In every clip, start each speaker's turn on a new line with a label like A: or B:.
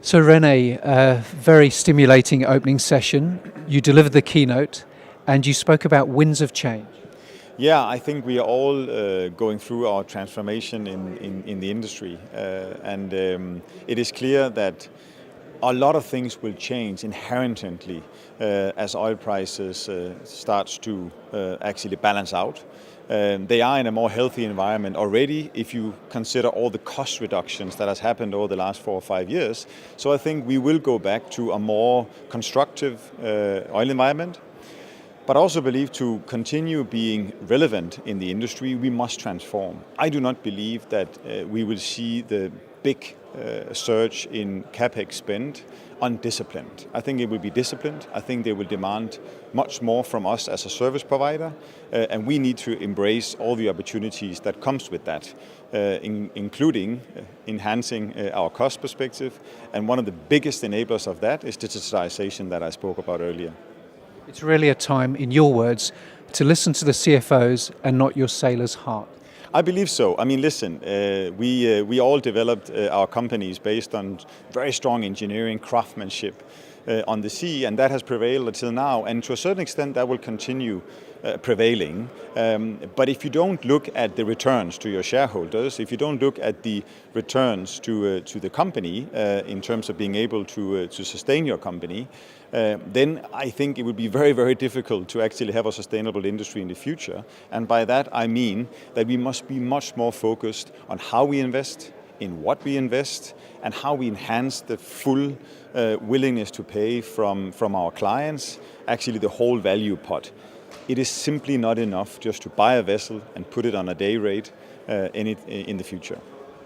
A: So René, a very stimulating opening session. You delivered the keynote and you spoke about winds of change.
B: Yeah, I think we are all going through our transformation in the industry. It is clear that a lot of things will change inherently as oil prices starts to actually balance out. They are in a more healthy environment already if you consider all the cost reductions that has happened over the last 4 or 5 years. So I think we will go back to a more constructive oil environment. But I also believe to continue being relevant in the industry, we must transform. I do not believe that we will see the big surge in CapEx spend undisciplined. I think it will be disciplined. I think they will demand much more from us as a service provider, and we need to embrace all the opportunities that comes with that, including enhancing our cost perspective. And one of the biggest enablers of that is digitalization that I spoke about earlier.
A: It's really a time, in your words, to listen to the CFOs and not your sailor's heart.
B: I believe so. I mean, listen, we all developed our companies based on very strong engineering craftsmanship on the sea, and that has prevailed until now. And to a certain extent, that will continue prevailing. But if you don't look at the returns to your shareholders, if you don't look at the returns to the company in terms of being able to sustain your company, then I think it would be very, very difficult to actually have a sustainable industry in the future. And by that, I mean that we must be much more focused on how we invest, in what we invest, and how we enhance the full willingness to pay from our clients, actually the whole value pot. It is simply not enough just to buy a vessel and put it on a day rate in the future.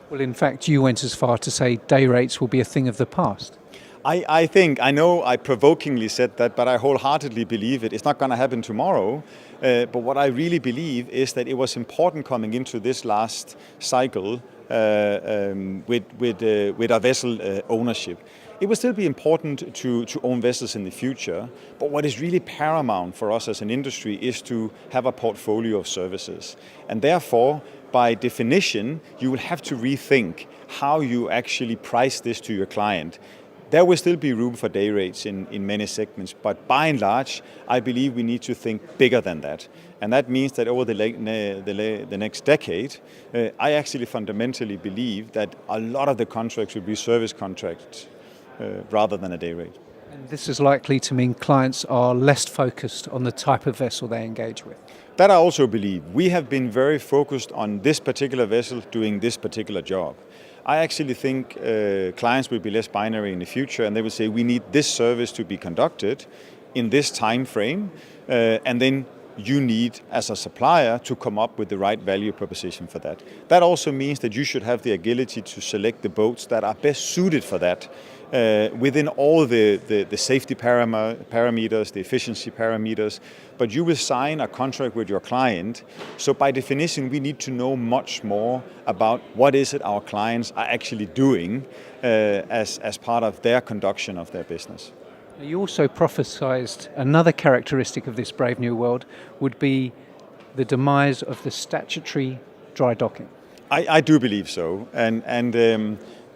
A: Well, in fact, you went as far to say day rates will be a thing of the past.
B: I know I provokingly said that, but I wholeheartedly believe it. It's not going to happen tomorrow. But what I really believe is that it was important coming into this last cycle with our vessel ownership. It will still be important to own vessels in the future, but what is really paramount for us as an industry is to have a portfolio of services. And therefore, by definition, you will have to rethink how you actually price this to your client. There will still be room for day rates in many segments, but by and large, I believe we need to think bigger than that. And that means that over the next decade, I actually fundamentally believe that a lot of the contracts will be service contracts rather than a day rate.
A: And this is likely to mean clients are less focused on the type of vessel they engage with.
B: That I also believe. We have been very focused on this particular vessel doing this particular job. I actually think clients will be less binary in the future, and they will say we need this service to be conducted in this time frame, and then you need, as a supplier, to come up with the right value proposition for that. That also means that you should have the agility to select the boats that are best suited for that, within all the safety parameters, the efficiency parameters, but you will sign a contract with your client. So by definition, we need to know much more about what is it our clients are actually doing as part of their conduction of their business.
A: You also prophesized another characteristic of this brave new world would be the demise of the statutory dry docking.
B: I do believe so, and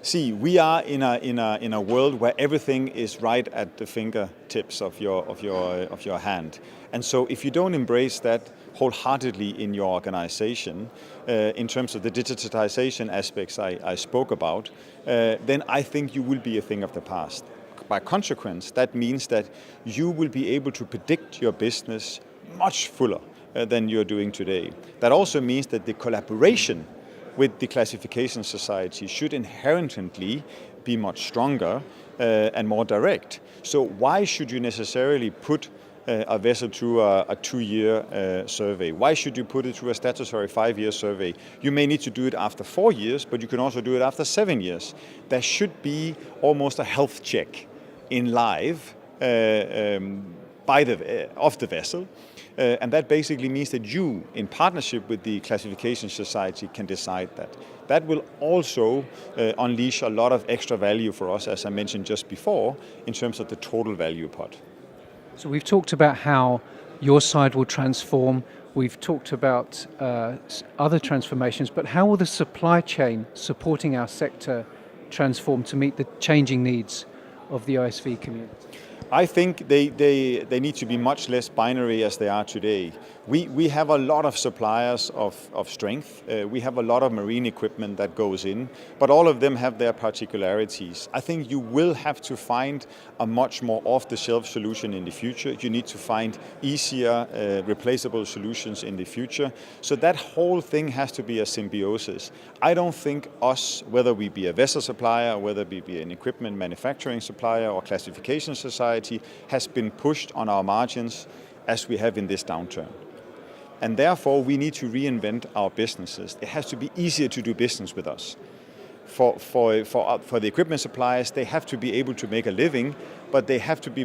B: see, we are in a world where everything is right at the fingertips of your hand, and so if you don't embrace that wholeheartedly in your organization, in terms of the digitization aspects I spoke about, then I think you will be a thing of the past. By consequence, that means that you will be able to predict your business much fuller than you're doing today. That also means that the collaboration with the classification society should inherently be much stronger and more direct. So why should you necessarily put a vessel through a 2-year survey? Why should you put it through a statutory 5-year survey? You may need to do it after 4 years, but you can also do it after 7 years. There should be almost a health check in live of the vessel. And that basically means that you, in partnership with the classification society, can decide that. That will also unleash a lot of extra value for us, as I mentioned just before, in terms of the total value pot.
A: So we've talked about how your side will transform. We've talked about other transformations, but how will the supply chain supporting our sector transform to meet the changing needs of the OSV community?
B: I think they need to be much less binary as they are today. We have a lot of suppliers of strength. We have a lot of marine equipment that goes in, but all of them have their particularities. I think you will have to find a much more off-the-shelf solution in the future. You need to find easier, replaceable solutions in the future. So that whole thing has to be a symbiosis. I don't think us, whether we be a vessel supplier, whether we be an equipment manufacturing supplier or classification society, has been pushed on our margins as we have in this downturn. And therefore, we need to reinvent our businesses. It has to be easier to do business with us. For the equipment suppliers, they have to be able to make a living, but they have to be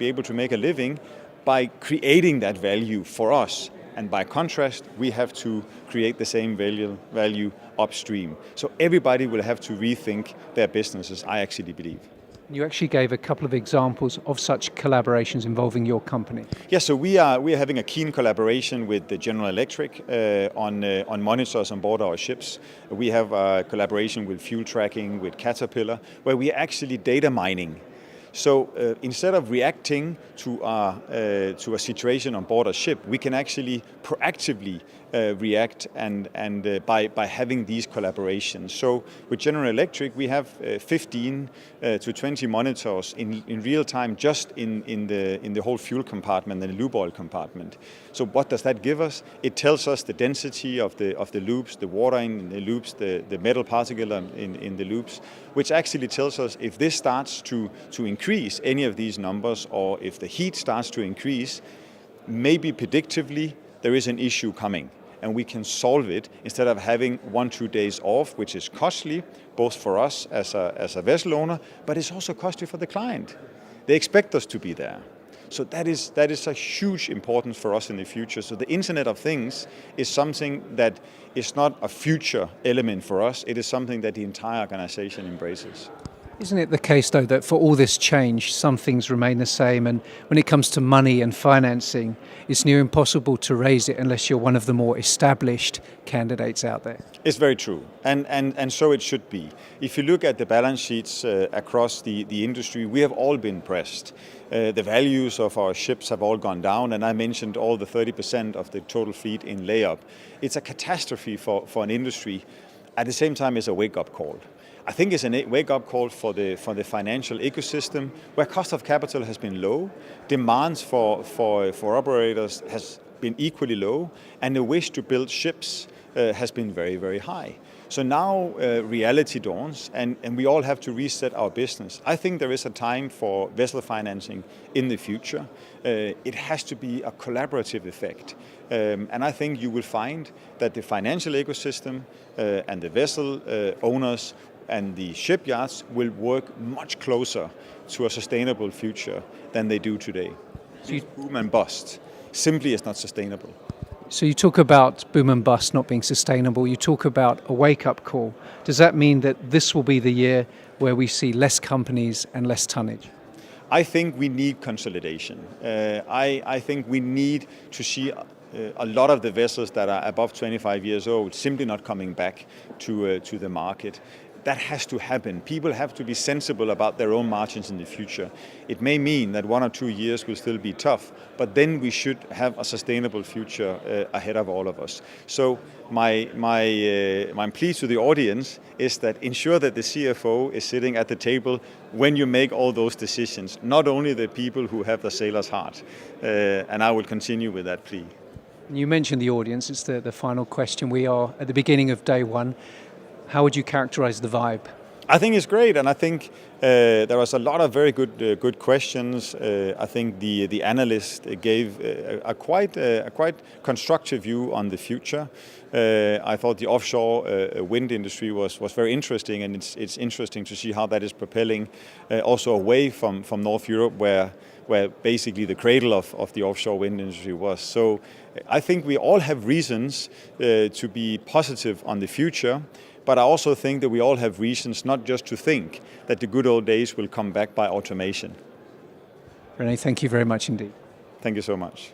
B: able to make a living by creating that value for us. And by contrast, we have to create the same value upstream. So everybody will have to rethink their businesses, I actually believe.
A: You actually gave a couple of examples of such collaborations involving your company.
B: Yeah, so we are having a keen collaboration with the General Electric on monitors on board our ships. We have a collaboration with fuel tracking, with Caterpillar, where we are actually data mining. So instead of reacting to a situation on board a ship, we can actually proactively react and by having these collaborations. So with General Electric, we have 15 to 20 monitors in real time just in the whole fuel compartment and the lube oil compartment. So what does that give us? It tells us the density of the lubes, the water in the lubes, the metal particle in the lubes, which actually tells us if this starts to increase any of these numbers, or if the heat starts to increase, maybe predictively there is an issue coming. And we can solve it instead of having 1-2 days off, which is costly, both for us as a vessel owner, but it's also costly for the client. They expect us to be there. So that is a huge importance for us in the future. So the Internet of Things is something that is not a future element for us. It is something that the entire organization embraces.
A: Isn't it the case, though, that for all this change, some things remain the same, and when it comes to money and financing, it's near impossible to raise it unless you're one of the more established candidates out there?
B: It's very true, and so it should be. If you look at the balance sheets across the industry, we have all been pressed. The values of our ships have all gone down, and I mentioned all the 30% of the total fleet in layup. It's a catastrophe for an industry. At the same time, it's a wake-up call. I think it's a wake-up call for the financial ecosystem, where cost of capital has been low, demands for operators has been equally low, and the wish to build ships has been very, very high. So now reality dawns, and we all have to reset our business. I think there is a time for vessel financing in the future. It has to be a collaborative effect. And I think you will find that the financial ecosystem and the vessel owners and the shipyards will work much closer to a sustainable future than they do today. Boom and bust simply is not sustainable.
A: So you talk about boom and bust not being sustainable. You talk about a wake-up call. Does that mean that this will be the year where we see less companies and less tonnage?
B: I think we need consolidation. I think we need to see a lot of the vessels that are above 25 years old simply not coming back to the market. That has to happen. People have to be sensible about their own margins in the future. It may mean that 1 or 2 years will still be tough, but then we should have a sustainable future ahead of all of us. So my plea to the audience is that ensure that the CFO is sitting at the table when you make all those decisions, not only the people who have the sailor's heart. And I will continue with that plea.
A: You mentioned the audience. It's the final question. We are at the beginning of day one. How would you characterize the vibe?
B: I think it's great, and I think there was a lot of very good questions. I think the analyst gave a quite constructive view on the future. I thought the offshore wind industry was very interesting, and it's interesting to see how that is propelling also away from North Europe, where basically the cradle of the offshore wind industry was. So I think we all have reasons to be positive on the future. But I also think that we all have reasons not just to think that the good old days will come back by automation.
A: René, thank you very much indeed.
B: Thank you so much.